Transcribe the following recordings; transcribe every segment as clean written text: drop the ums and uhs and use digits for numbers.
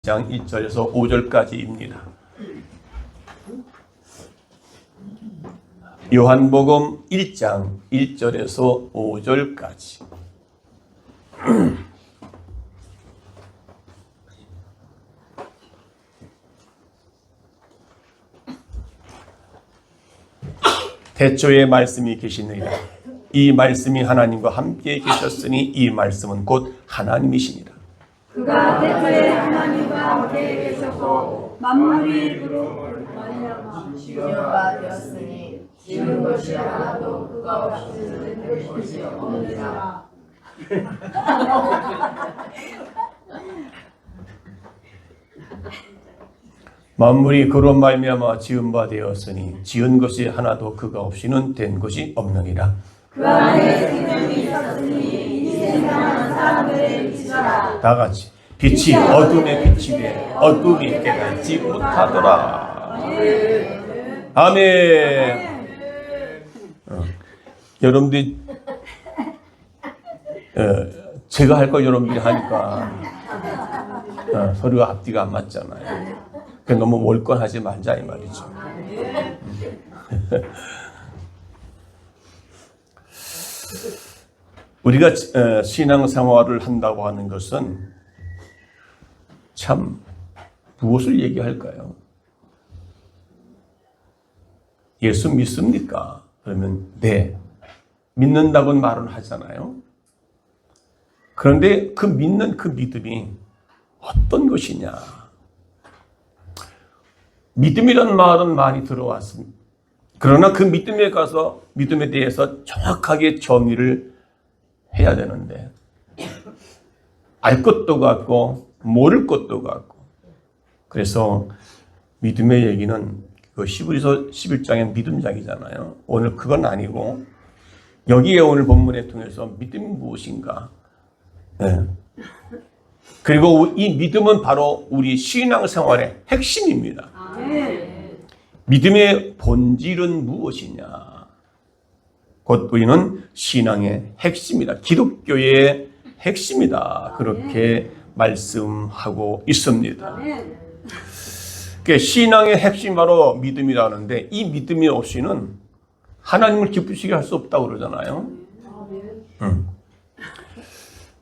장 1절에서 5절까지입니다. 요한복음 1장 1절에서 5절까지. 태초에 말씀이 계시니라. 이 말씀이 하나님과 함께 계셨으니 이 말씀은 곧 하나님이시니라. 그가 태초에 하나님과 함께 계셨고 만물이 그로 말미암아 지음바 되었으니 지은 것이 하나도 그가 없이는 것이 없느니라. 만물이 그로 말미암아 지은 바 되었으니 지은 것이 하나도 그가 없이는 된 것이 없느니라. 그 안에 생명이 있었으니 이 생명은 사람들의 빛이라. 다 같이 빛이 어둠에 빛이 돼 어둠이 깨닫지 못하더라. 아멘. 여러분들이 제가 할 거 여러분들이 하니까 서로가 앞뒤가 안 맞잖아요. 너무 몰권하지 말자 이 말이죠. 우리가 신앙생활을 한다고 하는 것은 참 무엇을 얘기할까요? 예수 믿습니까? 그러면 네, 믿는다고는 말은 하잖아요. 그런데 그 믿는 그 믿음이 어떤 것이냐? 믿음이라는 말은 많이 들어왔습니다. 그러나 그 믿음에 가서 믿음에 대해서 정확하게 정의를 해야 되는데 알 것도 같고 모를 것도 같고, 그래서 믿음의 얘기는 그 히브리서 11장의 믿음장이잖아요. 오늘 그건 아니고 여기에 오늘 본문에 통해서 믿음이 무엇인가, 그리고 이 믿음은 바로 우리 신앙생활의 핵심입니다. 믿음의 본질은 무엇이냐? 곧 우리는 신앙의 핵심이다. 기독교의 핵심이다. 그렇게 말씀하고 있습니다. 그러니까 신앙의 핵심이 바로 믿음이라는데 이 믿음이 없이는 하나님을 기쁘시게 할 수 없다고 그러잖아요.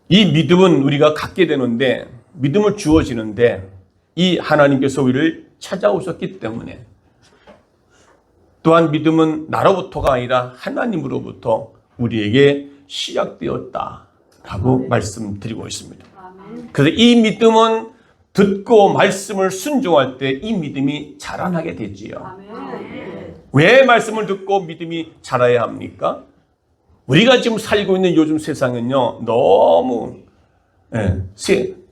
이 믿음은 우리가 갖게 되는데, 믿음을 주어지는데 이 하나님께서 우리를 찾아오셨기 때문에, 또한 믿음은 나로부터가 아니라 하나님으로부터 우리에게 시작되었다라고 말씀드리고 있습니다. 그래서 이 믿음은 듣고 말씀을 순종할 때 이 믿음이 자라나게 되지요. 왜 말씀을 듣고 믿음이 자라야 합니까? 우리가 지금 살고 있는 요즘 세상은요, 너무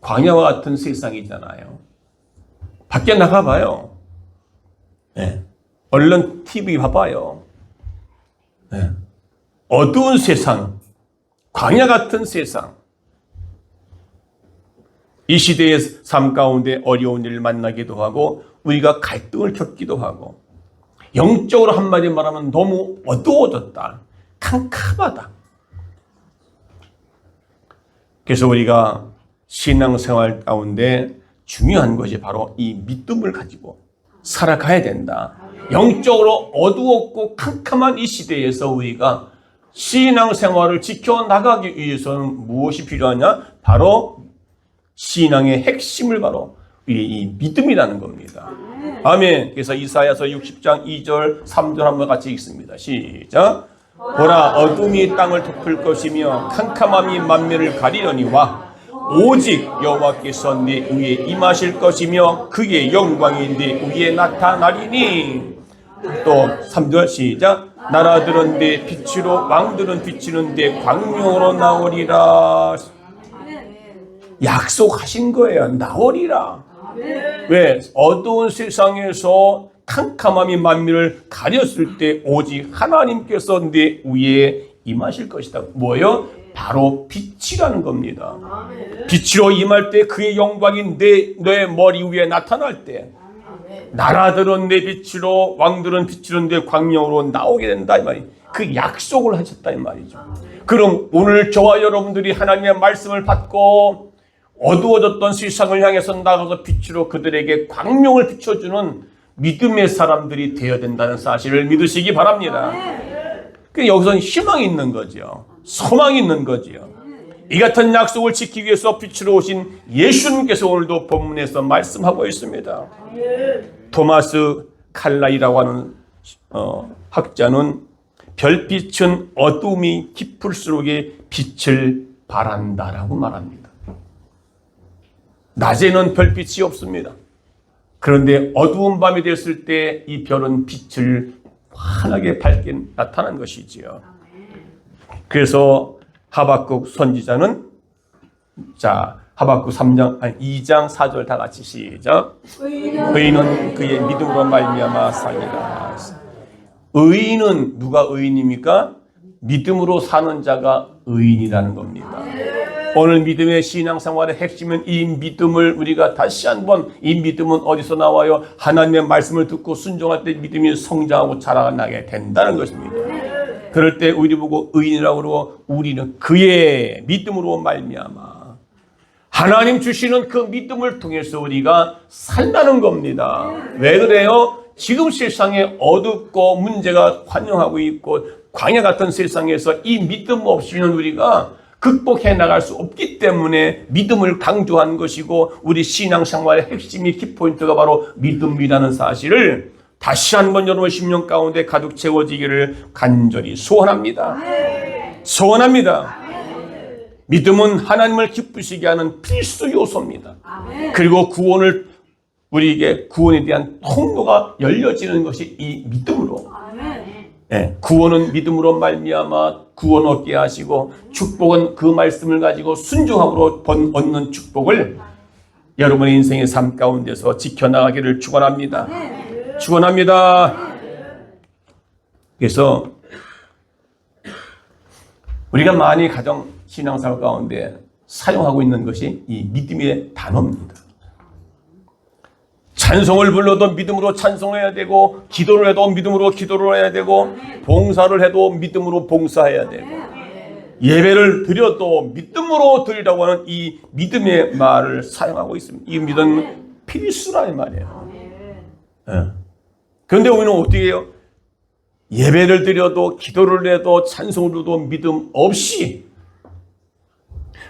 광야와 같은 세상이잖아요. 밖에 나가봐요. 얼른 TV 봐봐요. 어두운 세상, 광야 같은 세상. 이 시대의 삶 가운데 어려운 일을 만나기도 하고 우리가 갈등을 겪기도 하고, 영적으로 한마디 말하면 너무 어두워졌다, 캄캄하다. 그래서 우리가 신앙생활 가운데 중요한 것이 바로 이 믿음을 가지고 살아가야 된다. 영적으로 어두웠고 캄캄한 이 시대에서 우리가 신앙생활을 지켜나가기 위해서는 무엇이 필요하냐? 바로 신앙의 핵심을 바로 이 믿음이라는 겁니다. 아멘. 그래서 이사야서 60장 2절 3절 한번 같이 읽습니다. 시작. 보라, 어둠이 땅을 덮을 것이며 캄캄함이 만면을 가리려니와 오직 여호와께서 네 위에 임하실 것이며 그의 영광이 네 위에 나타나리니. 또 3절 시작. 나라들은 내 빛으로, 왕들은 비치는 내 광명으로 나오리라. 약속하신 거예요. 나오리라. 왜? 어두운 세상에서 캄캄함이 만민을 가렸을 때 오직 하나님께서 내 위에 임하실 것이다. 뭐예요? 바로 빛이라는 겁니다. 빛으로 임할 때 그의 영광이 내 머리 위에 나타날 때, 나라들은 내 빛으로, 왕들은 비치는 내 광명으로 나오게 된다 이 말이에요. 그 약속을 하셨다 이 말이죠. 그럼 오늘 저와 여러분들이 하나님의 말씀을 받고 어두워졌던 세상을 향해서 나가서 빛으로 그들에게 광명을 비춰주는 믿음의 사람들이 되어야 된다는 사실을 믿으시기 바랍니다. 여기서는 희망이 있는 거죠. 소망이 있는 거죠. 이 같은 약속을 지키기 위해서 빛으로 오신 예수님께서 오늘도 본문에서 말씀하고 있습니다. 토마스 칼라이라고 하는 학자는 별빛은 어둠이 깊을수록에 빛을 발한다라고 말합니다. 낮에는 별빛이 없습니다. 그런데 어두운 밤이 됐을 때 이 별은 빛을 환하게 밝게 나타난 것이지요. 그래서 하박국 선지자는 하박국 2장 4절 다 같이 시작. 의인은 그의 믿음으로 말미암아 살리라. 의인은 누가 의인입니까? 믿음으로 사는 자가 의인이라는 겁니다. 오늘 믿음의 신앙생활의 핵심은 이 믿음을 우리가 다시 한번, 이 믿음은 어디서 나와요? 하나님의 말씀을 듣고 순종할 때 믿음이 성장하고 자라나게 된다는 것입니다. 그럴 때 우리 보고 의인이라고 그러고 우리는 그의 믿음으로 말미암아 하나님 주시는 그 믿음을 통해서 우리가 산다는 겁니다. 왜 그래요? 지금 세상에 어둡고 문제가 환영하고 있고 광야 같은 세상에서 이 믿음 없이는 우리가 극복해 나갈 수 없기 때문에 믿음을 강조한 것이고 우리 신앙생활의 핵심이 키포인트가 바로 믿음이라는 사실을 다시 한번 여러분의 심령 가운데 가득 채워지기를 간절히 소원합니다. 소원합니다. 믿음은 하나님을 기쁘시게 하는 필수 요소입니다. 그리고 우리에게 구원에 대한 통로가 열려지는 것이 이 믿음으로. 네, 구원은 믿음으로 말미암아 구원 얻게 하시고 축복은 그 말씀을 가지고 순종함으로 얻는 축복을 여러분의 인생의 삶 가운데서 지켜나가기를 축원합니다. 축원합니다. 그래서 우리가 많이 가정 신앙생활 가운데 사용하고 있는 것이 이 믿음의 단어입니다. 찬송을 불러도 믿음으로 찬송해야 되고 기도를 해도 믿음으로 기도를 해야 되고 봉사를 해도 믿음으로 봉사해야 되고 예배를 드려도 믿음으로 드리라고 하는 이 믿음의 말을 사용하고 있습니다. 이 믿음은 필수라는 말이에요. 그런데 우리는 어떻게 해요? 예배를 드려도 기도를 해도 찬송을 해도 믿음 없이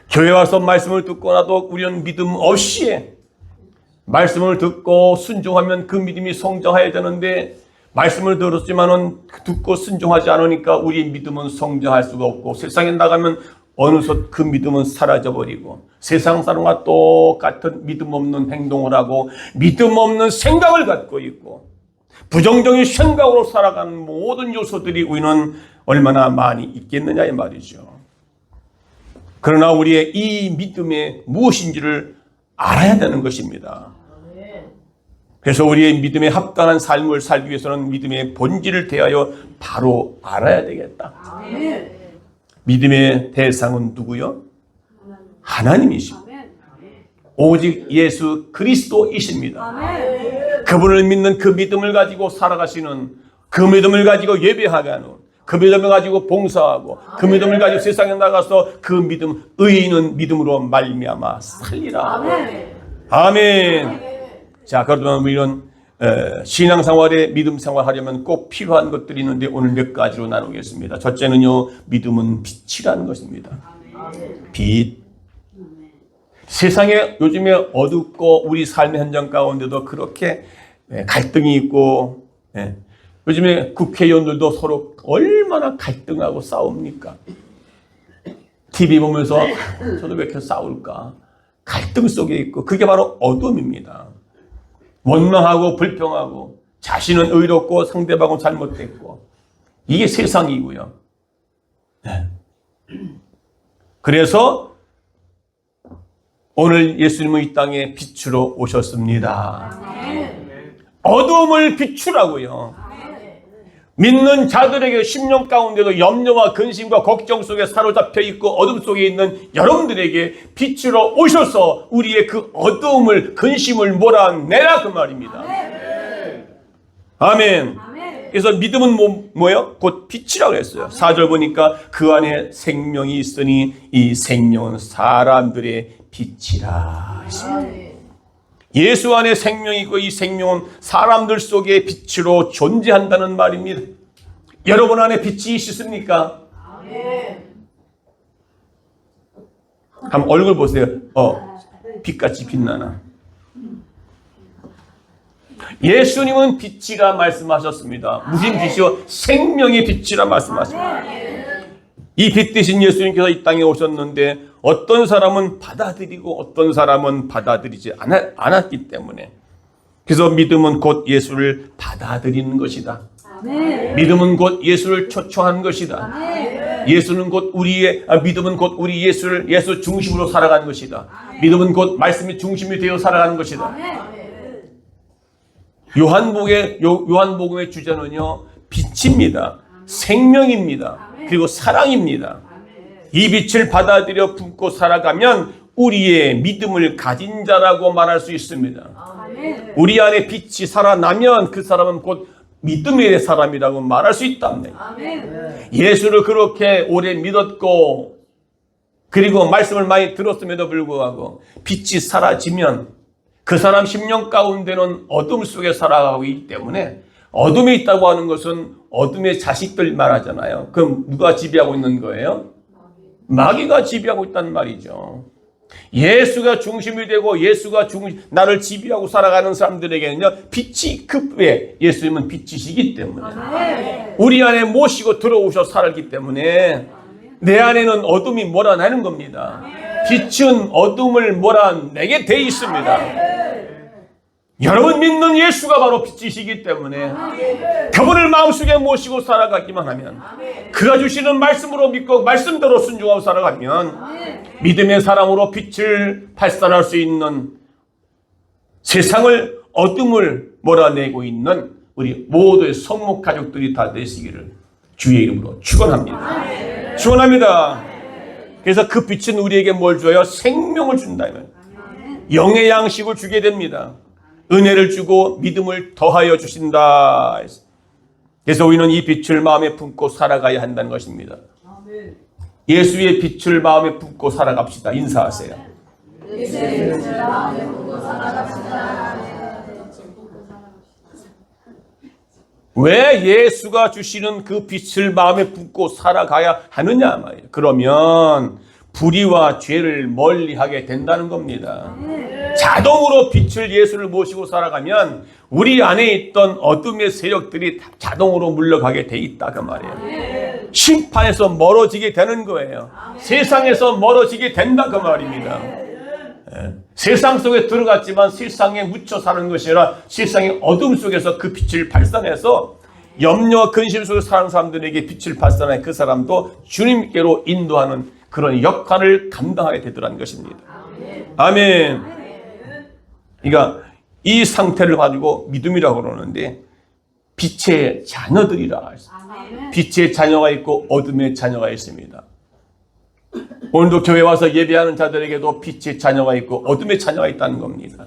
교회 와서 말씀을 듣고나도 우리는 믿음 없이 말씀을 듣고 순종하면 그 믿음이 성장해야 되는데 말씀을 들었지만은 듣고 순종하지 않으니까 우리의 믿음은 성장할 수가 없고 세상에 나가면 어느새 그 믿음은 사라져버리고 세상 사람과 똑같은 믿음 없는 행동을 하고 믿음 없는 생각을 갖고 있고 부정적인 생각으로 살아가는 모든 요소들이 우리는 얼마나 많이 있겠느냐 이 말이죠. 그러나 우리의 이 믿음의 무엇인지를 알아야 되는 것입니다. 그래서 우리의 믿음에 합당한 삶을 살기 위해서는 믿음의 본질을 대하여 바로 알아야 되겠다. 믿음의 대상은 누구요? 하나님이십니다. 오직 예수 그리스도이십니다. 그분을 믿는 그 믿음을 가지고 살아가시는 그 믿음을 가지고 예배하는 그 믿음을 가지고 봉사하고 그 믿음을 가지고 세상에 나가서 그 믿음 의인은 믿음으로 말미암아 살리라. 아멘. 자, 그러면 우리는 신앙생활에 믿음 생활하려면 꼭 필요한 것들이 있는데 오늘 몇 가지로 나누겠습니다. 첫째는요, 믿음은 빛이라는 것입니다. 빛. 세상에 요즘에 어둡고 우리 삶의 현장 가운데도 그렇게 갈등이 있고 요즘에 국회의원들도 서로 얼마나 갈등하고 싸웁니까? TV 보면서 저도 왜 이렇게 싸울까? 갈등 속에 있고 그게 바로 어둠입니다. 원망하고 불평하고 자신은 의롭고 상대방은 잘못됐고 이게 세상이고요. 그래서 오늘 예수님은 이 땅에 빛으로 오셨습니다. 어둠을 비추라고요. 믿는 자들에게 심령 가운데도 염려와 근심과 걱정 속에 사로잡혀 있고 어둠 속에 있는 여러분들에게 빛으로 오셔서 우리의 그 어두움을 근심을 몰아내라 그 말입니다. 아멘. 그래서 믿음은 뭐예요? 곧 빛이라고 했어요. 4절 보니까 그 안에 생명이 있으니 이 생명은 사람들의 빛이라. 예수 안에 생명이 있고 이 생명은 사람들 속에 빛으로 존재한다는 말입니다. 여러분 안에 빛이 있습니까? 한번 얼굴 보세요. 빛같이 빛나나. 예수님은 빛이라 말씀하셨습니다. 무슨 빛이요? 생명의 빛이라 말씀하십니다. 이 빛 대신 예수님께서 이 땅에 오셨는데 어떤 사람은 받아들이고 어떤 사람은 받아들이지 않았기 때문에, 그래서 믿음은 곧 예수를 받아들이는 것이다. 믿음은 곧 예수를 초청하는 것이다. 예수는 곧 믿음은 곧 우리 예수 중심으로 살아가는 것이다. 믿음은 곧 말씀이 중심이 되어 살아가는 것이다. 요한복음의 주제는요, 빛입니다. 생명입니다. 그리고 사랑입니다. 이 빛을 받아들여 품고 살아가면 우리의 믿음을 가진 자라고 말할 수 있습니다. 우리 안에 빛이 살아나면 그 사람은 곧 믿음의 사람이라고 말할 수 있답니다. 예수를 그렇게 오래 믿었고 그리고 말씀을 많이 들었음에도 불구하고 빛이 사라지면 그 사람 심령 가운데는 어둠 속에 살아가고 있기 때문에, 어둠에 있다고 하는 것은 어둠의 자식들 말하잖아요. 그럼 누가 지배하고 있는 거예요? 마귀가 지배하고 있다는 말이죠. 예수가 중심이 되고 예수가 나를 지배하고 살아가는 사람들에게는요, 빛이 급해. 예수님은 빛이시기 때문에 우리 안에 모시고 들어오셔 살기 때문에 내 안에는 어둠이 몰아내는 겁니다. 빛은 어둠을 몰아내게 돼 있습니다. 여러분 믿는 예수가 바로 빛이시기 때문에 그분을 마음속에 모시고 살아가기만 하면, 그가 주시는 말씀으로 믿고 말씀대로 순종하고 살아가면 믿음의 사람으로 빛을 발산할 수 있는, 세상을 어둠을 몰아내고 있는 우리 모두의 성목 가족들이 다 되시기를 주의 이름으로 축원합니다. 축원합니다. 그래서 그 빛은 우리에게 뭘 줘요? 생명을 준다면, 영의 양식을 주게 됩니다. 은혜를 주고 믿음을 더하여 주신다. 그래서 우리는 이 빛을 마음에 품고 살아가야 한다는 것입니다. 예수의 빛을 마음에 품고 살아갑시다. 인사하세요. 예수의 빛을 마음에 품고 살아갑시다. 왜 예수가 주시는 그 빛을 마음에 품고 살아가야 하느냐 말이에요. 그러면 불의와 죄를 멀리하게 된다는 겁니다. 자동으로 빛을 예수를 모시고 살아가면 우리 안에 있던 어둠의 세력들이 자동으로 물러가게 돼 있다 그 말이에요. 심판에서 멀어지게 되는 거예요. 세상에서 멀어지게 된다 그 말입니다. 세상 속에 들어갔지만 세상에 묻혀 사는 것이 아니라 세상의 어둠 속에서 그 빛을 발산해서 염려와 근심 속에 사는 사람들에게 빛을 발산해 그 사람도 주님께로 인도하는 그런 역할을 감당하게 되더라는 것입니다. 아멘. 그러니까 이 상태를 가지고 믿음이라고 그러는데, 빛의 자녀들이라. 빛의 자녀가 있고 어둠의 자녀가 있습니다. 오늘도 교회 와서 예배하는 자들에게도 빛의 자녀가 있고 어둠의 자녀가 있다는 겁니다.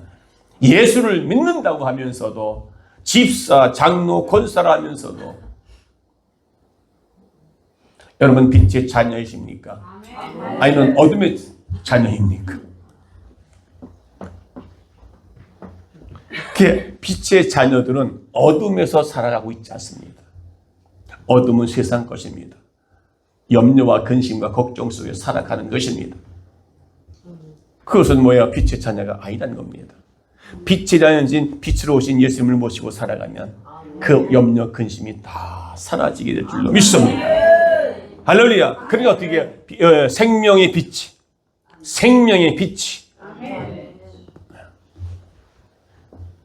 예수를 믿는다고 하면서도, 집사, 장로, 권사라 하면서도 여러분 빛의 자녀이십니까? 아니면 어둠의 자녀입니까? 빛의 자녀들은 어둠에서 살아가고 있지 않습니다. 어둠은 세상 것입니다. 염려와 근심과 걱정 속에 살아가는 것입니다. 그것은 뭐예요? 빛의 자녀가 아니라는 겁니다. 빛의 자녀인 빛으로 오신 예수님을 모시고 살아가면 그 염려, 근심이 다 사라지게 될 줄로 믿습니다. 할렐루야. 그러니까 어떻게 생명의 빛이, 생명의 빛이,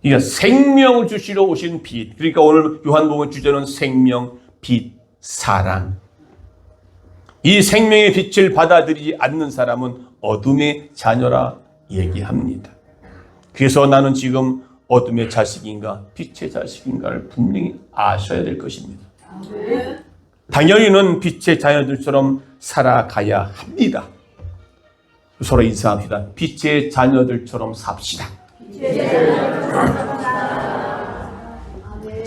그러니까 생명을 주시러 오신 빛. 그러니까 오늘 요한복음 주제는 생명, 빛, 사랑. 이 생명의 빛을 받아들이지 않는 사람은 어둠의 자녀라 얘기합니다. 그래서 나는 지금 어둠의 자식인가 빛의 자식인가를 분명히 아셔야 될 것입니다. 당연히는 빛의 자녀들처럼 살아가야 합니다. 서로 인사합시다. 빛의 자녀들처럼 삽시다.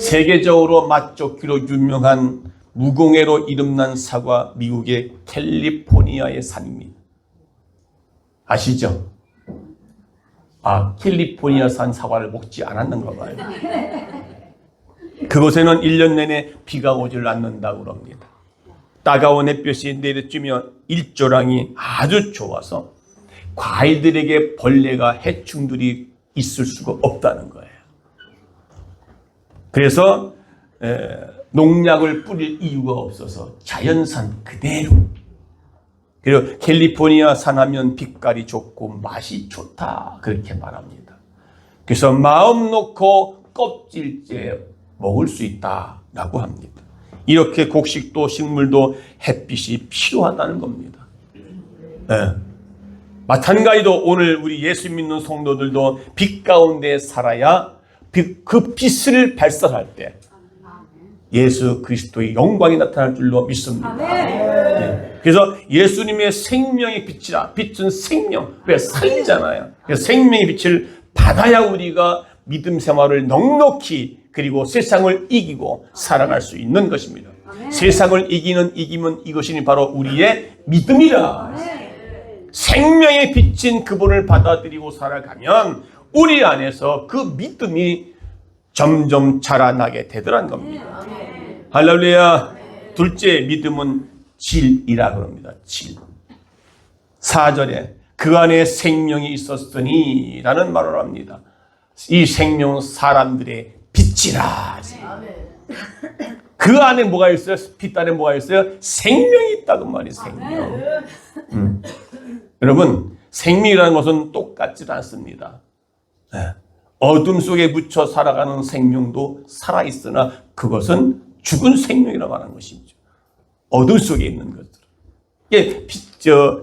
세계적으로 맛좋기로 유명한 무공해로 이름난 사과, 미국의 캘리포니아의 산입니다. 아시죠? 캘리포니아 산 사과를 먹지 않았는가 봐요. 그곳에는 1년 내내 비가 오질 않는다고 합니다. 따가운 햇볕이 내려쬐면 일조량이 아주 좋아서 과일들에게 벌레가 해충들이 있을 수가 없다는 거예요. 그래서 농약을 뿌릴 이유가 없어서 자연산 그대로. 그리고 캘리포니아 산하면 빛깔이 좋고 맛이 좋다 그렇게 말합니다. 그래서 마음 놓고 껍질째 먹을 수 있다라고 합니다. 이렇게 곡식도 식물도 햇빛이 필요하다는 겁니다. 마찬가지로 오늘 우리 예수 믿는 성도들도 빛 가운데 살아야 그 빛을 발산할 때 예수 그리스도의 영광이 나타날 줄로 믿습니다. 그래서 예수님의 생명의 빛이라. 빛은 생명. 왜? 살리잖아요. 그래서 생명의 빛을 받아야 우리가 믿음 생활을 넉넉히 그리고 세상을 이기고 살아갈 수 있는 것입니다. 세상을 이기면 이것이 바로 우리의 믿음이라. 생명의 빛인 그분을 받아들이고 살아가면 우리 안에서 그 믿음이 점점 자라나게 되더란 겁니다. 할렐루야. 둘째, 믿음은 질이라 그럽니다. 질. 4절에 그 안에 생명이 있었으니 라는 말을 합니다. 이 생명은 사람들의 빛이라. 그 안에 뭐가 있어요? 빛 안에 뭐가 있어요? 생명이 있다고 말이에요. 생명. 여러분, 생명이라는 것은 똑같지 않습니다. 어둠 속에 묻혀 살아가는 생명도 살아있으나 그것은 죽은 생명이라고 말하는 것이죠. 어둠 속에 있는 것들.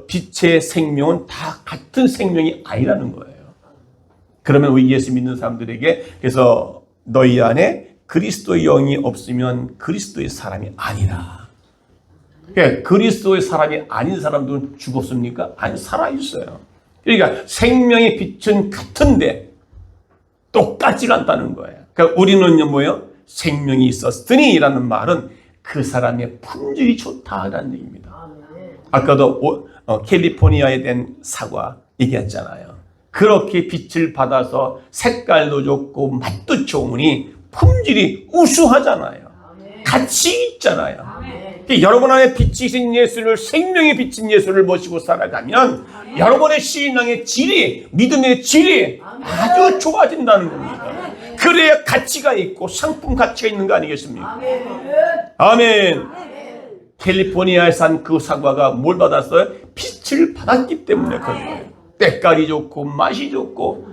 빛의 생명은 다 같은 생명이 아니라는 거예요. 그러면 우리 예수 믿는 사람들에게 그래서 너희 안에 그리스도의 영이 없으면 그리스도의 사람이 아니라. 그러니까 그리스도의 사람이 아닌 사람들은 죽었습니까? 아니, 살아있어요. 그러니까 생명의 빛은 같은데 똑같지 않다는 거예요. 그러니까 우리는요, 뭐예요? 생명이 있었으니 라는 말은 그 사람의 품질이 좋다라는 얘기입니다. 아까도 캘리포니아에 된 사과 얘기했잖아요. 그렇게 빛을 받아서 색깔도 좋고 맛도 좋으니 품질이 우수하잖아요. 가치 있잖아요. 여러분 안에 빛이 있는 예수를, 생명의 빛인 예수를 모시고 살아가면 여러분의 신앙의 질이, 믿음의 질이 아주 좋아진다는 겁니다. 그래야 가치가 있고 상품 가치가 있는 거 아니겠습니까? 아멘. 캘리포니아에 산 그 사과가 뭘 받았어요? 빛을 받았기 때문에 그런 거예요. 때깔이 좋고 맛이 좋고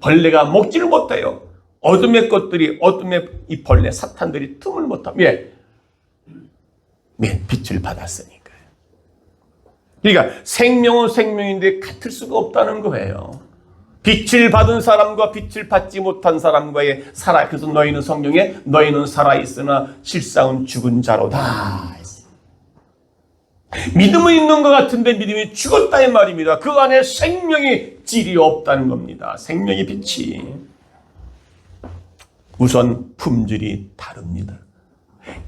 벌레가 먹지를 못해요. 어둠의 것들이, 어둠의 이 벌레 사탄들이 틈을 못하며 빛을 받았으니까요. 그러니까 생명은 생명인데 같을 수가 없다는 거예요. 빛을 받은 사람과 빛을 받지 못한 사람과의 그래서 너희는 성경에 너희는 살아있으나 실상은 죽은 자로다. 믿음은 있는 것 같은데 믿음이 죽었다 이 말입니다. 그 안에 생명의 질이 없다는 겁니다. 생명의 빛이. 우선 품질이 다릅니다.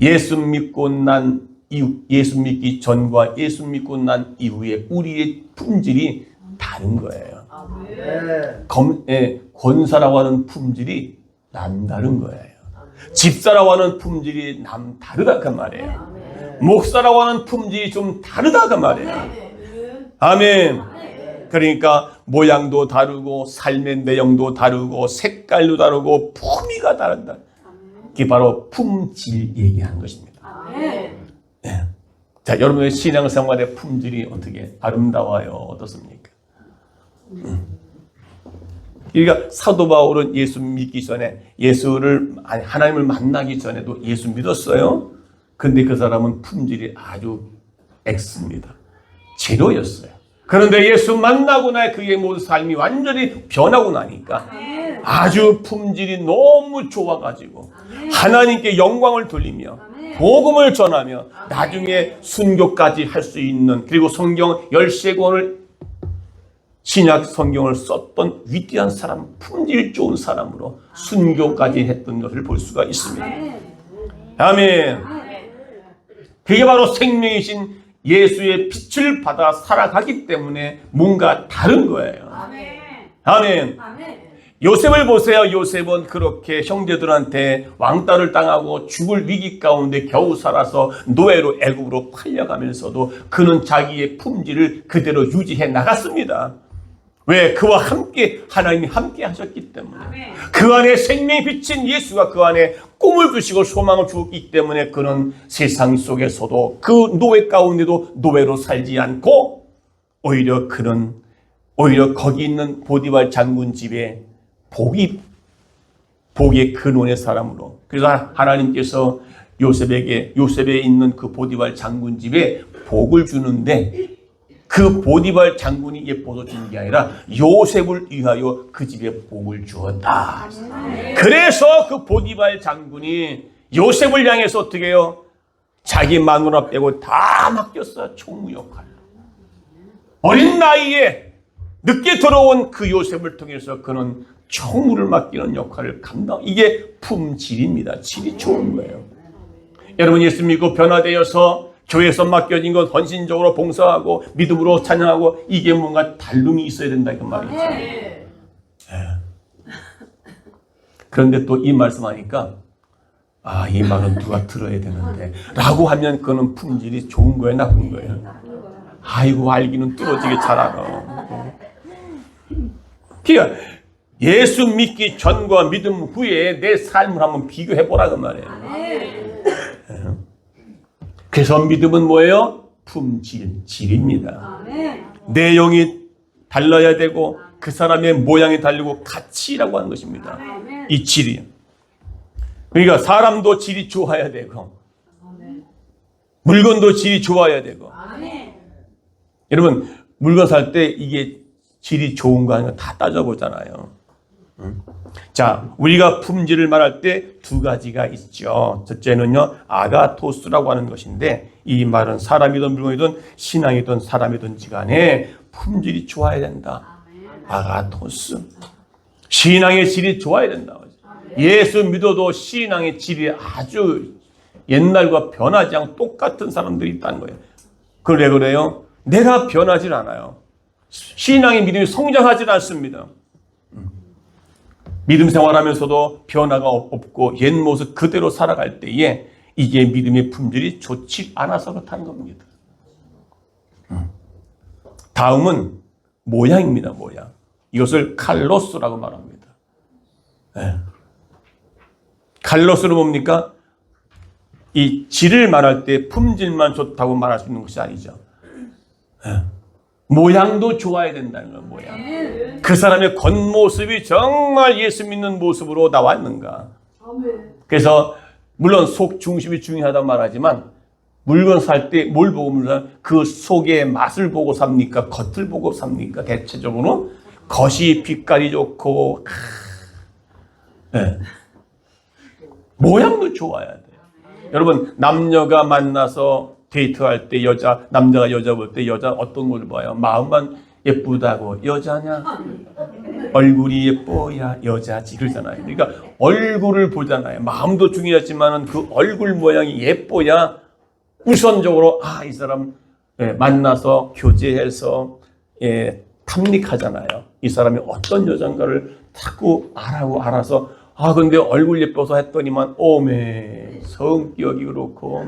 예수 믿고 난 이후, 예수 믿기 전과 예수 믿고 난 이후에 우리의 품질이 다른 거예요. 권사라고 하는 품질이 남다른 거예요. 집사라고 하는 품질이 다르다 그 말이에요. 목사라고 하는 품질이 좀 다르다 그 말이에요. 아멘. 그러니까 모양도 다르고 삶의 내용도 다르고 색깔도 다르고 품위가 다르다. 그게 바로 품질 얘기하는 것입니다. 자, 여러분의 신앙생활의 품질이 어떻게 아름다워요? 어떻습니까? 그러니까 사도 바울은 예수 믿기 전에 하나님을 만나기 전에도 예수 믿었어요. 근데 그 사람은 품질이 아주 X입니다. 제로였어요. 그런데 예수 만나고 나에 그의 모든 삶이 완전히 변하고 나니까 아주 품질이 너무 좋아가지고 하나님께 영광을 돌리며 복음을 전하며 나중에 순교까지 할 수 있는, 그리고 성경 13권을 신약 성경을 썼던 위대한 사람, 품질 좋은 사람으로 순교까지 했던 것을 볼 수가 있습니다. 아멘. 그게 바로 생명이신 예수의 빛을 받아 살아가기 때문에 뭔가 다른 거예요. 아멘. 요셉을 보세요. 요셉은 그렇게 형제들한테 왕따를 당하고 죽을 위기 가운데 겨우 살아서 노예로 애굽으로 팔려가면서도 그는 자기의 품질을 그대로 유지해 나갔습니다. 왜? 그와 함께 하나님이 함께 하셨기 때문에. 그 안에 생명이 비친 예수가 그 안에 꿈을 주시고 소망을 주었기 때문에 그는 세상 속에서도 그 노예 가운데도 노예로 살지 않고 오히려 거기 있는 보디발 장군 집에 복의 근원의 사람으로. 그래서 하나님께서 요셉에 있는 그 보디발 장군 집에 복을 주는데 그 보디발 장군이 예뻐서 준 게 아니라 요셉을 위하여 그 집에 복을 주었다. 그래서 그 보디발 장군이 요셉을 향해서 어떻게 해요? 자기 마누라 빼고 다 맡겼어요. 총무 역할을. 어린 나이에 늦게 들어온 그 요셉을 통해서 그는 총무를 맡기는 역할을 이게 품질입니다. 질이 좋은 거예요. 여러분 예수 믿고 변화되어서 교회에서 맡겨진 것 헌신적으로 봉사하고 믿음으로 찬양하고 이게 뭔가 달름이 있어야 된다 그 말이죠. 네. 그런데 또 이 말씀하니까 이 말은 누가 들어야 되는데 라고 하면 그는 품질이 좋은 거예요, 나쁜 거예요? 아이고 알기는 뚫어지게 잘 알아. 그러니까 예수 믿기 전과 믿음 후에 내 삶을 한번 비교해 보라 그 말이에요. 그래서 믿음은 뭐예요? 품질, 질입니다. 내용이 달라야 되고 그 사람의 모양이 다르고 가치라고 하는 것입니다. 이 질이. 그러니까 사람도 질이 좋아야 되고 물건도 질이 좋아야 되고. 여러분 물건 살 때 이게 질이 좋은 거 아닌가 다 따져보잖아요. 자, 우리가 품질을 말할 때 두 가지가 있죠. 첫째는요, 아가토스라고 하는 것인데 이 말은 사람이든 물건이든 신앙이든 사람이든지 간에 품질이 좋아야 된다. 아가토스. 신앙의 질이 좋아야 된다. 예수 믿어도 신앙의 질이 아주 옛날과 변하지 않고 똑같은 사람들이 있다는 거예요. 그래 그래요? 내가 변하질 않아요. 신앙의 믿음이 성장하지 않습니다. 믿음 생활하면서도 변화가 없고 옛 모습 그대로 살아갈 때에 이게 믿음의 품질이 좋지 않아서 그렇다는 겁니다. 다음은 모양입니다. 모양. 이것을 칼로스라고 말합니다. 네. 칼로스는 뭡니까? 이 질을 말할 때 품질만 좋다고 말할 수 있는 것이 아니죠. 네. 모양도 좋아야 된다는 거예요. 모양. 그 사람의 겉모습이 정말 예수 믿는 모습으로 나왔는가. 그래서 물론 속 중심이 중요하다고 말하지만 물건 살 때 뭘 보고 물건 그 속의 맛을 보고 삽니까? 겉을 보고 삽니까? 대체적으로 겉이 빛깔이 좋고 네. 모양도 좋아야 돼요. 여러분 남녀가 만나서 데이트할 때 남자가 여자 볼 때 여자 어떤 걸 봐요? 마음만 예쁘다고 여자냐? 얼굴이 예뻐야 여자지 그러잖아요. 그러니까 얼굴을 보잖아요. 마음도 중요하지만 그 얼굴 모양이 예뻐야 우선적으로 이 사람 만나서 교제해서 탐닉하잖아요. 이 사람이 어떤 여잔가를 자꾸 알아서 근데 얼굴 예뻐서 했더니만 오메 성격이 그렇고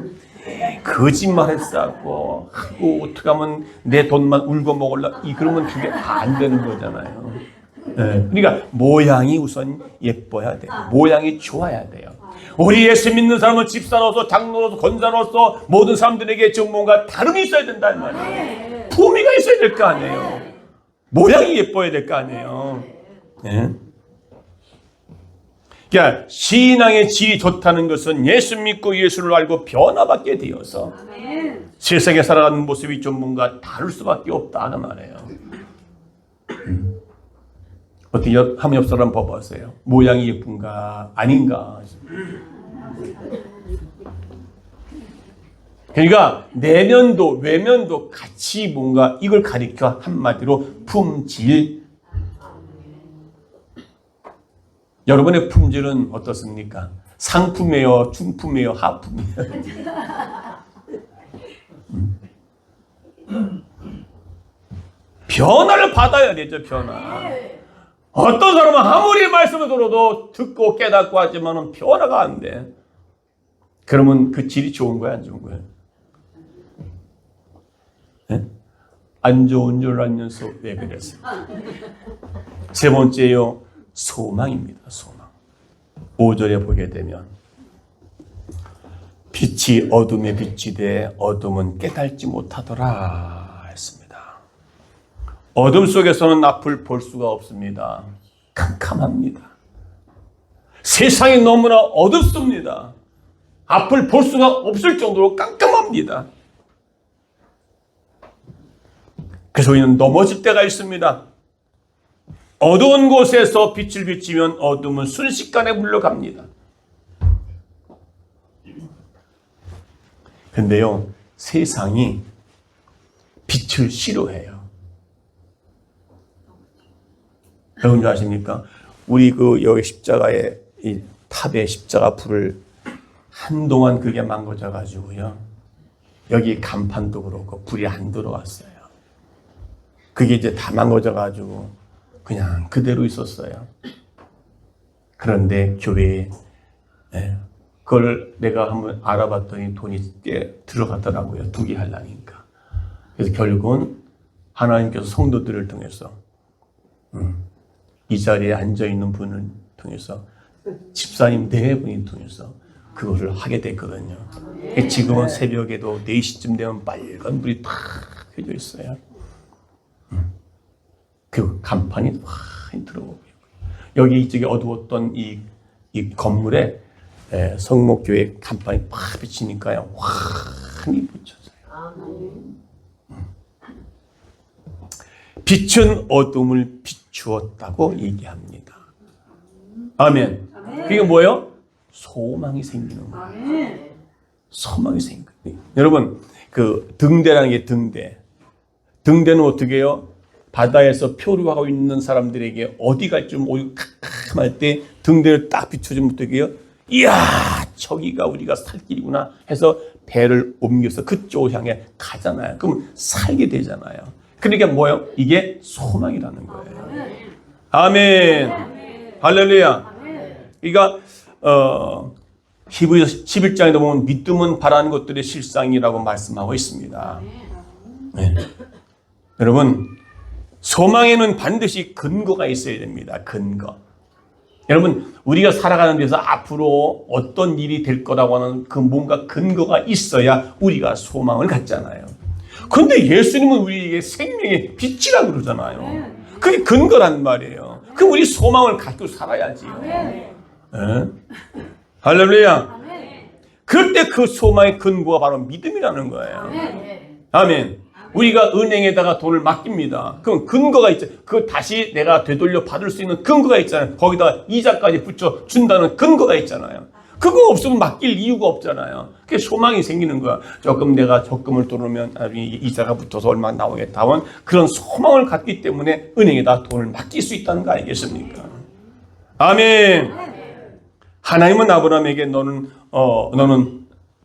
거짓말했다고 하고 어떻게 하면 내 돈만 울고 먹을라 그러면 그게 안 되는 거잖아요. 그러니까 모양이 우선 예뻐야 돼요. 모양이 좋아야 돼요. 우리 예수 믿는 사람은 집사로서 장로로서 권사로서 모든 사람들에게 좀 뭔가 다름이 있어야 된다는 말이에요. 품위가 있어야 될 거 아니에요. 모양이 예뻐야 될 거 아니에요. 그러니까 신앙의 질이 좋다는 것은 예수 믿고 예수를 알고 변화받게 되어서 세상에 살아가는 모습이 좀 뭔가 다를 수밖에 없다는 말이에요. 어떻게 한 옆 사람 봐보세요. 모양이 예쁜가 아닌가. 그러니까 내면도 외면도 같이 뭔가 이걸 가리켜 한마디로 품질. 여러분의 품질은 어떻습니까? 상품이에요? 중품이에요? 하품이에요? 변화를 받아야 되죠, 변화. 어떤 사람은 아무리 말씀을 들어도 듣고 깨닫고 하지만 변화가 안 돼. 그러면 그 질이 좋은 거야, 안 좋은 거야? 네? 안 좋은 줄 알면서 왜 그랬어요? 세 번째요, 소망입니다. 소망. 5절에 보게 되면 빛이 어둠에 비치되 어둠은 깨닫지 못하더라 했습니다. 어둠 속에서는 앞을 볼 수가 없습니다. 캄캄합니다. 세상이 너무나 어둡습니다. 앞을 볼 수가 없을 정도로 깜깜합니다. 그래서 우리는 넘어질 때가 있습니다. 어두운 곳에서 빛을 비치면 어둠은 순식간에 물러갑니다. 근데요, 세상이 빛을 싫어해요. 여러분 아십니까? 우리 여기 십자가에 이 탑에 십자가 불을 한동안 그게 망가져 가지고요. 여기 간판도 그렇고 불이 안 들어왔어요. 그게 이제 다 망가져 가지고 그냥 그대로 있었어요. 그런데 교회에 그걸 내가 한번 알아봤더니 돈이 꽤 들어갔더라고요. 2개 하려니까. 그래서 결국은 하나님께서 성도들을 통해서 이 자리에 앉아있는 분을 통해서 집사님 4분이 통해서 그거를 하게 됐거든요. 지금은 새벽에도 4시쯤 되면 빨간 불이 탁 켜져 있어요. 그 간판이 많이 들어오고 여기 이쪽에 어두웠던 이 건물에 성목교회 간판이 팍 비치니까요. 환히 붙여져요. 빛은 어둠을 비추었다고 얘기합니다. 아멘. 그게 뭐예요? 소망이 생기는 거예요. 소망이 생기는 거예요. 여러분, 그 등대라는 게 등대. 등대는 어떻게 해요? 바다에서 표류하고 있는 사람들에게 어디 갈지 캄캄할 때 등대를 딱 비춰주면 어떻게 해요? 이야, 저기가 우리가 살 길이구나 해서 배를 옮겨서 그쪽을 향해 가잖아요. 그럼 살게 되잖아요. 그러니까 뭐예요? 이게 소망이라는 거예요. 아멘. 할렐루야. 그러니까 히브리서 11장에 보면 믿음은 바라는 것들의 실상이라고 말씀하고 있습니다. 네. 여러분, 소망에는 반드시 근거가 있어야 됩니다. 근거. 여러분, 우리가 살아가는 데서 앞으로 어떤 일이 될 거라고 하는 그 뭔가 근거가 있어야 우리가 소망을 갖잖아요. 그런데 예수님은 우리에게 생명의 빛이라고 그러잖아요. 그게 근거란 말이에요. 그럼 우리 소망을 갖고 살아야지요. 네? 할렐루야. 그럴 때 그 소망의 근거가 바로 믿음이라는 거예요. 아멘. 우리가 은행에다가 돈을 맡깁니다. 그럼 근거가 있죠. 그 다시 내가 되돌려 받을 수 있는 근거가 있잖아요. 거기다 이자까지 붙여 준다는 근거가 있잖아요. 그거 없으면 맡길 이유가 없잖아요. 그게 소망이 생기는 거야. 조금 내가 적금을 들어오면 이자가 붙어서 얼마 나오겠다 하면 그런 소망을 갖기 때문에 은행에다 돈을 맡길 수 있다는 거 아니겠습니까? 아멘. 하나님은 아브라함에게 너는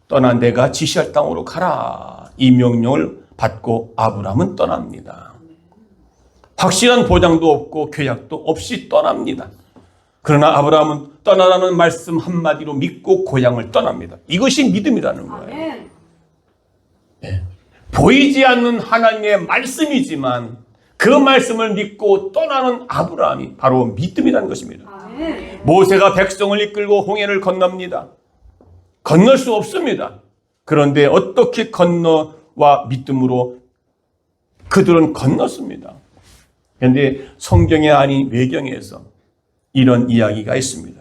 떠나 내가 지시할 땅으로 가라. 이 명령을 받고 아브라함은 떠납니다. 확실한 보장도 없고 계약도 없이 떠납니다. 그러나 아브라함은 떠나라는 말씀 한마디로 믿고 고향을 떠납니다. 이것이 믿음이라는 거예요. 네. 보이지 않는 하나님의 말씀이지만 그 말씀을 믿고 떠나는 아브라함이 바로 믿음이라는 것입니다. 모세가 백성을 이끌고 홍해를 건넙니다. 건널 수 없습니다. 그런데 어떻게 건너와 믿음으로 그들은 건넜습니다. 그런데 성경이 아닌 외경에서 이런 이야기가 있습니다.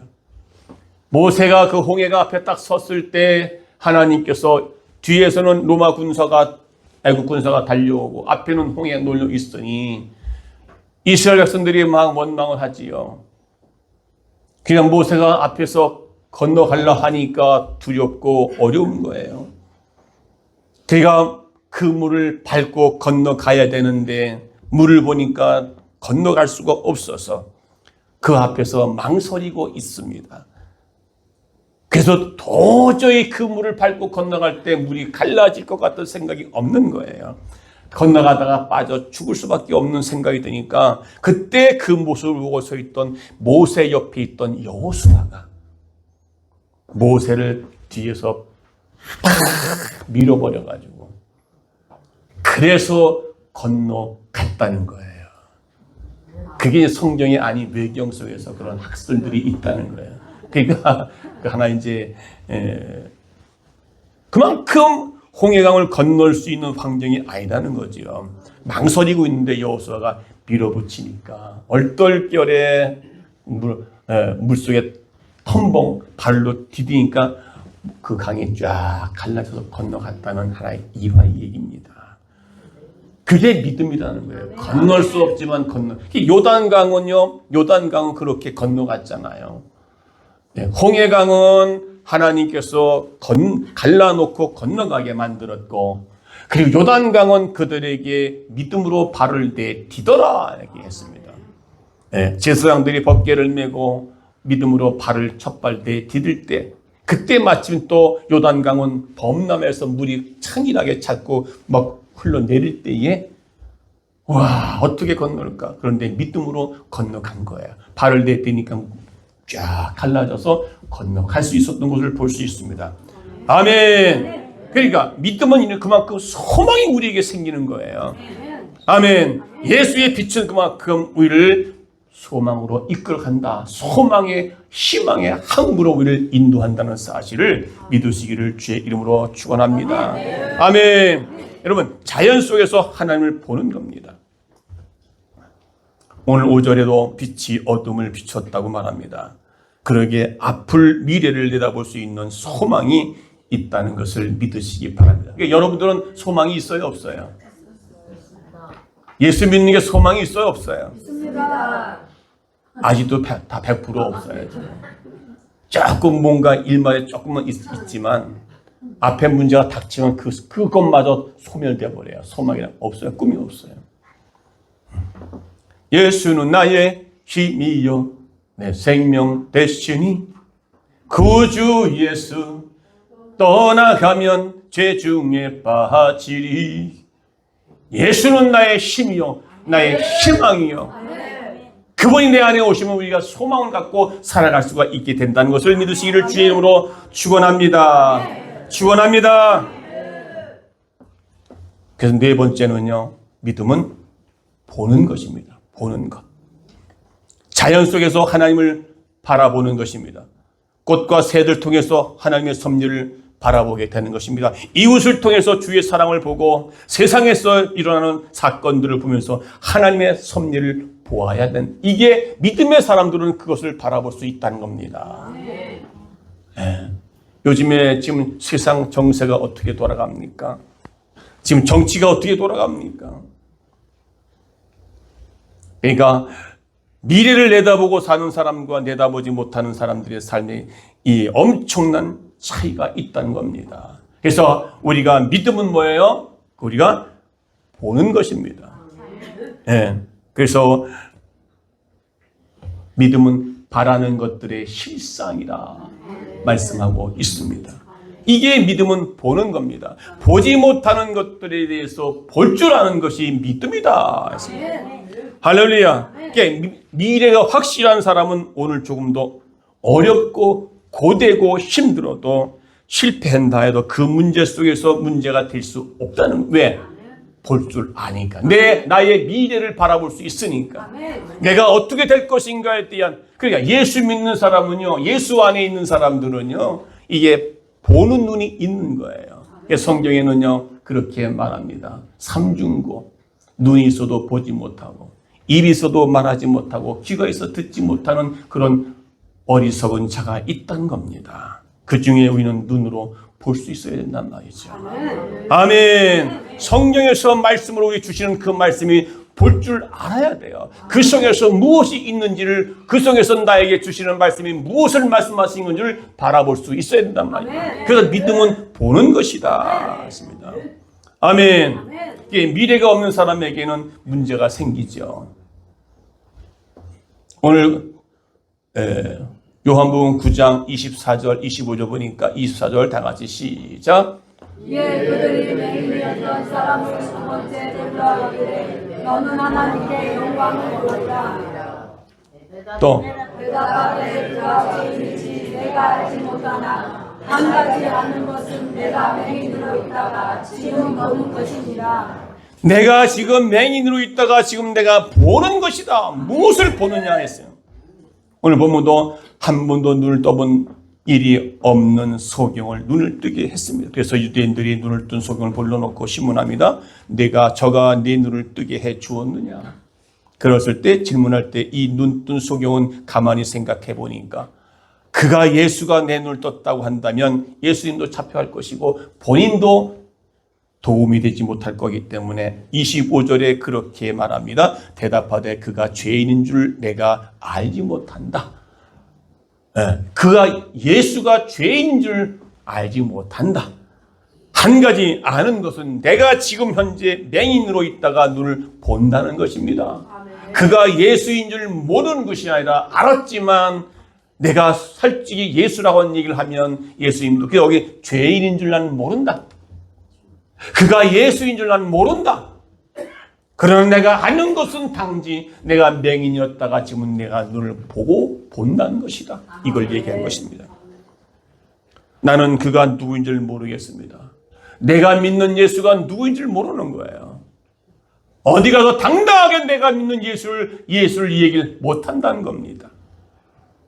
모세가 그 홍해가 앞에 딱 섰을 때 하나님께서 뒤에서는 로마 군사가 애국 군사가 달려오고 앞에는 홍해가 놓여 있으니 이스라엘 백성들이 막 원망을 하지요. 그냥 모세가 앞에서 건너가려 하니까 두렵고 어려운 거예요. 그가 그 물을 밟고 건너가야 되는데 물을 보니까 건너갈 수가 없어서 그 앞에서 망설이고 있습니다. 그래서 도저히 그 물을 밟고 건너갈 때 물이 갈라질 것 같은 생각이 없는 거예요. 건너가다가 빠져 죽을 수밖에 없는 생각이 드니까 그때 그 모습을 보고 서 있던 모세 옆에 있던 여호수아가 모세를 뒤에서 팍 밀어버려가지고 그래서 건너갔다는 거예요. 그게 성경이 아닌 외경 속에서 그런 학설들이 있다는 거예요. 그러니까 하나 이제 그만큼 홍해강을 건널 수 있는 환경이 아니라는 거죠. 망설이고 있는데 여호수아가 밀어붙이니까 얼떨결에 물속에 텀벙 발로 디디니까 그 강이 쫙 갈라져서 건너갔다는 하나의 일화의 얘기입니다. 그게 믿음이라는 거예요. 건널 수 없지만 요단강은 그렇게 건너갔잖아요. 홍해강은 하나님께서 갈라놓고 건너가게 만들었고, 그리고 요단강은 그들에게 믿음으로 발을 디더라 이렇게 했습니다. 제사장들이 법궤를 메고 믿음으로 발을 첫발 디딜 때, 그때 마침 또 요단강은 범람해서 물이 창일하게 찼고 막 흘러내릴 때에 와 어떻게 건널까? 그런데 믿음으로 건너간 거예요. 발을 내디니까 쫙 갈라져서 건너갈 수 있었던 것을 볼 수 있습니다. 아멘. 그러니까 믿음은 그만큼 소망이 우리에게 생기는 거예요. 아멘. 예수의 빛은 그만큼 우리를 소망으로 이끌어간다. 소망의 희망의 항구로 우리를 인도한다는 사실을 믿으시기를 주의 이름으로 축원합니다. 아멘. 여러분 자연 속에서 하나님을 보는 겁니다. 오늘 5절에도 빛이 어둠을 비췄다고 말합니다. 그러기에 앞을 미래를 내다볼 수 있는 소망이 있다는 것을 믿으시기 바랍니다. 그러니까 여러분들은 소망이 있어요, 없어요? 예수 믿는 게 소망이 있어요, 없어요? 있습니다. 아직도 다 100% 없어요. 조금 뭔가 일말에 조금은 있지만 앞에 문제가 닥치면 그것마저 소멸되어 버려요. 소망이란 없어요. 꿈이 없어요. 예수는 나의 힘이요 내 생명 되시니 구주 예수 떠나가면 죄 중에 빠지리. 예수는 나의 힘이요 나의 희망이요. 그분이 내 안에 오시면 우리가 소망을 갖고 살아갈 수가 있게 된다는 것을 믿으시기를 주의 이름으로 축원합니다. 축원합니다. 그래서 네 번째는요, 믿음은 보는 것입니다. 보는 것. 자연 속에서 하나님을 바라보는 것입니다. 꽃과 새들 통해서 하나님의 섭리를 바라보게 되는 것입니다. 이웃을 통해서 주의 사랑을 보고 세상에서 일어나는 사건들을 보면서 하나님의 섭리를 보아야 되는, 이게 믿음의 사람들은 그것을 바라볼 수 있다는 겁니다. 요즘에 지금 세상 정세가 어떻게 돌아갑니까? 지금 정치가 어떻게 돌아갑니까? 그러니까 미래를 내다보고 사는 사람과 내다보지 못하는 사람들의 삶에 이 엄청난 차이가 있다는 겁니다. 그래서 우리가 믿음은 뭐예요? 우리가 보는 것입니다. 그래서 믿음은 바라는 것들의 실상이라 말씀하고 있습니다. 이게 믿음은 보는 겁니다. 보지 못하는 것들에 대해서 볼 줄 아는 것이 믿음이다. 할렐루야. 미래가 확실한 사람은 오늘 조금 더 어렵고 고되고 힘들어도 실패한다 해도 그 문제 속에서 문제가 될 수 없다는, 왜? 볼 줄 아니까. 나의 미래를 바라볼 수 있으니까. 내가 어떻게 될 것인가에 대한, 그러니까 예수 믿는 사람은요, 예수 안에 있는 사람들은요, 이게 보는 눈이 있는 거예요. 성경에는요, 그렇게 말합니다. 삼중고, 눈이 있어도 보지 못하고, 입이 있어도 말하지 못하고, 귀가 있어 듣지 못하는 그런 어리석은 자가 있다는 겁니다. 그 중에 우리는 눈으로 볼 수 있어야 된단 말이죠. 아멘. 성경에서 말씀으로 우리 주시는 그 말씀이 볼 줄 알아야 돼요. 그 속에서 무엇이 있는지를, 그 속에서 나에게 주시는 말씀이 무엇을 말씀하신 건지를 바라볼 수 있어야 된단 말이에요. 그래서 믿음은 보는 것이다. 했습니다. 아멘. 미래가 없는 사람에게는 문제가 생기죠. 오늘 요한복음 9장 24절 25절 보니까 24절 다 같이 시작. 이에 그들이 맹인이었던 사람을 두 번째 불러오되 너는 하나님께 영광을 돌리라. 또 대답하되 그가 죄인이지 내가 알지 못하나 한 가지 아는 것은 내가 맹인으로 있다가 지금 보는 것이니라. 내가 지금 맹인으로 있다가 지금 내가 보는 것이다. 무엇을 보느냐 했어요. 오늘 본문도 한 번도 눈을 떠본 일이 없는 소경을 눈을 뜨게 했습니다. 그래서 유대인들이 눈을 뜬 소경을 불러놓고 신문합니다. 저가 내 눈을 뜨게 해 주었느냐. 그랬을 때 질문할 때 이 눈 뜬 소경은 가만히 생각해 보니까 그가 예수가 내 눈을 떴다고 한다면 예수님도 잡혀갈 것이고 본인도 도움이 되지 못할 거기 때문에 25절에 그렇게 말합니다. 대답하되 그가 죄인인 줄 내가 알지 못한다. 그가 예수가 죄인인 줄 알지 못한다. 한 가지 아는 것은 내가 지금 현재 맹인으로 있다가 눈을 본다는 것입니다. 그가 예수인 줄 모르는 것이 아니라 알았지만 내가 솔직히 예수라고 하는 얘기를 하면 예수님도 여기 죄인인 줄 나는 모른다. 그가 예수인 줄 나는 모른다. 그러나 내가 아는 것은 단지 내가 맹인이었다가 지금은 내가 눈을 보고 본다는 것이다. 이걸 얘기한 것입니다. 나는 그가 누구인 줄 모르겠습니다. 내가 믿는 예수가 누구인 줄 모르는 거예요. 어디 가서 당당하게 내가 믿는 예수를 이 얘기를 못한다는 겁니다.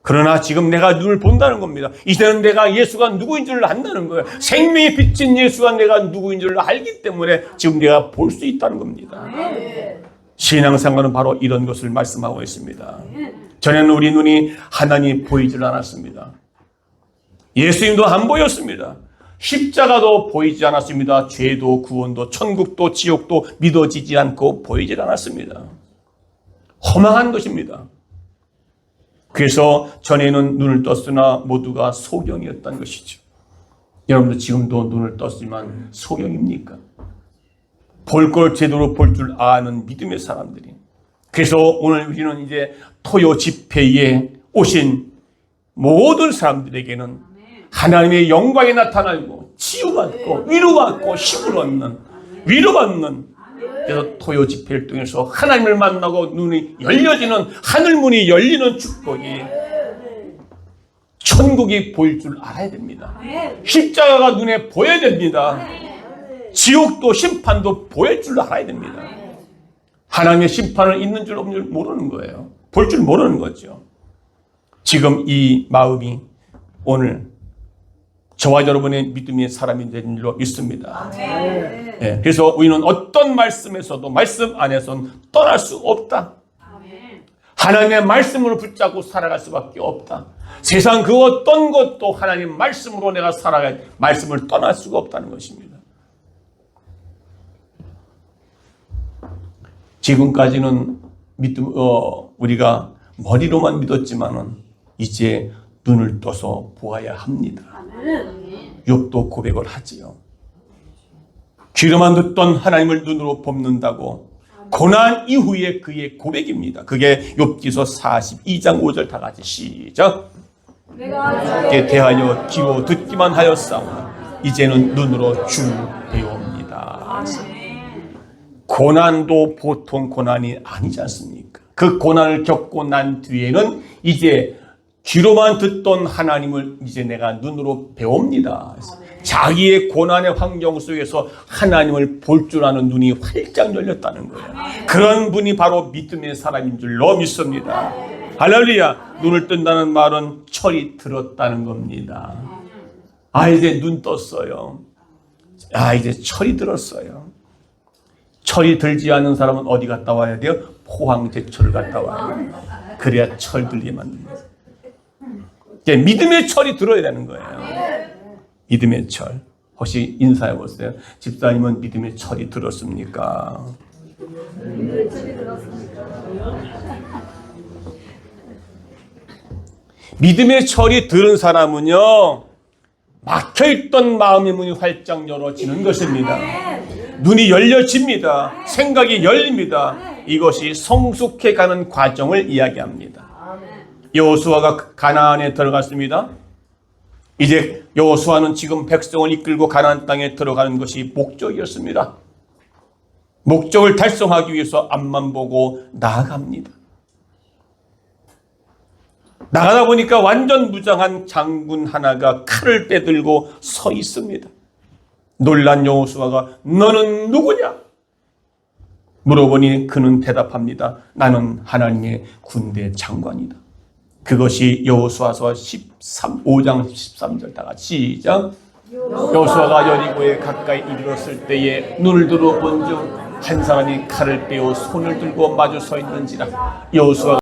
그러나 지금 내가 눈을 본다는 겁니다. 이제는 내가 예수가 누구인 줄 안다는 거예요. 생명이 비친 예수가 내가 누구인 줄 알기 때문에 지금 내가 볼 수 있다는 겁니다. 신앙생활은 바로 이런 것을 말씀하고 있습니다. 전에는 우리 눈이 하나님 보이질 않았습니다. 예수님도 안 보였습니다. 십자가도 보이지 않았습니다. 죄도 구원도 천국도 지옥도 믿어지지 않고 보이질 않았습니다. 허망한 것입니다. 그래서 전에는 눈을 떴으나 모두가 소경이었던 것이죠. 여러분들 지금도 눈을 떴지만 소경입니까? 볼 걸 제대로 볼 줄 아는 믿음의 사람들이. 그래서 오늘 우리는 이제 토요 집회에 오신 모든 사람들에게는 하나님의 영광이 나타나고 치유받고 위로받고 힘을 얻는 위로받는 그래서 토요 집회를 통해서 하나님을 만나고 눈이 열려지는 하늘문이 열리는 축복이 천국이 보일 줄 알아야 됩니다. 십자가가 눈에 보여야 됩니다. 지옥도 심판도 보일 줄 알아야 됩니다. 하나님의 심판을 있는 줄 없는 줄 모르는 거예요. 볼 줄 모르는 거죠. 지금 이 마음이 오늘 저와 여러분의 믿음의 사람이 된 줄로 믿습니다. 네, 그래서 우리는 어떤 말씀에서도 말씀 안에서는 떠날 수 없다. 하나님의 말씀으로 붙잡고 살아갈 수밖에 없다. 세상 그 어떤 것도 하나님 말씀으로 내가 살아갈 말씀을 떠날 수가 없다는 것입니다. 지금까지는 우리가 머리로만 믿었지만은 이제 눈을 떠서 보아야 합니다. 욥도 고백을 하지요. 귀로만 듣던 하나님을 눈으로 봅는다고 고난 이후에 그의 고백입니다. 그게 욥기서 42장 5절 다 같이 시작. 내가 주께 대하여 귀로 듣기만 하였사오나 이제는 눈으로 주 배웁니다. 고난도 보통 고난이 아니지 않습니까? 그 고난을 겪고 난 뒤에는 이제 귀로만 듣던 하나님을 이제 내가 눈으로 배웁니다. 자기의 고난의 환경 속에서 하나님을 볼 줄 아는 눈이 활짝 열렸다는 거예요. 그런 분이 바로 믿음의 사람인 줄로 믿습니다. 할렐루야. 눈을 뜬다는 말은 철이 들었다는 겁니다. 이제 눈 떴어요. 이제 철이 들었어요. 철이 들지 않은 사람은 어디 갔다 와야 돼요? 포항제철을 갔다 와야 돼요. 그래야 철 들게 만듭니다. 믿음의 철이 들어야 되는 거예요. 믿음의 철. 혹시 인사해 보세요. 집사님은 믿음의 철이 들었습니까? 믿음의 철이 들은 사람은요, 막혀있던 마음의 문이 활짝 열어지는 것입니다. 눈이 열려집니다. 생각이 열립니다. 이것이 성숙해 가는 과정을 이야기합니다. 여호수아가 가나안에 들어갔습니다. 이제 여호수아는 지금 백성을 이끌고 가나안 땅에 들어가는 것이 목적이었습니다. 목적을 달성하기 위해서 앞만 보고 나아갑니다. 나가다 보니까 완전 무장한 장군 하나가 칼을 빼들고 서 있습니다. 놀란 여호수아가 너는 누구냐? 물어보니 그는 대답합니다. 나는 하나님의 군대 장관이다. 그것이 여호수아서 5장 13절 다 같이 시작. 여호수아가 여리고에 가까이 이르렀을 때에 눈을 들어 본즉 한 사람이 칼을 빼어 손을 들고 마주 서 있는지라. 여호수아가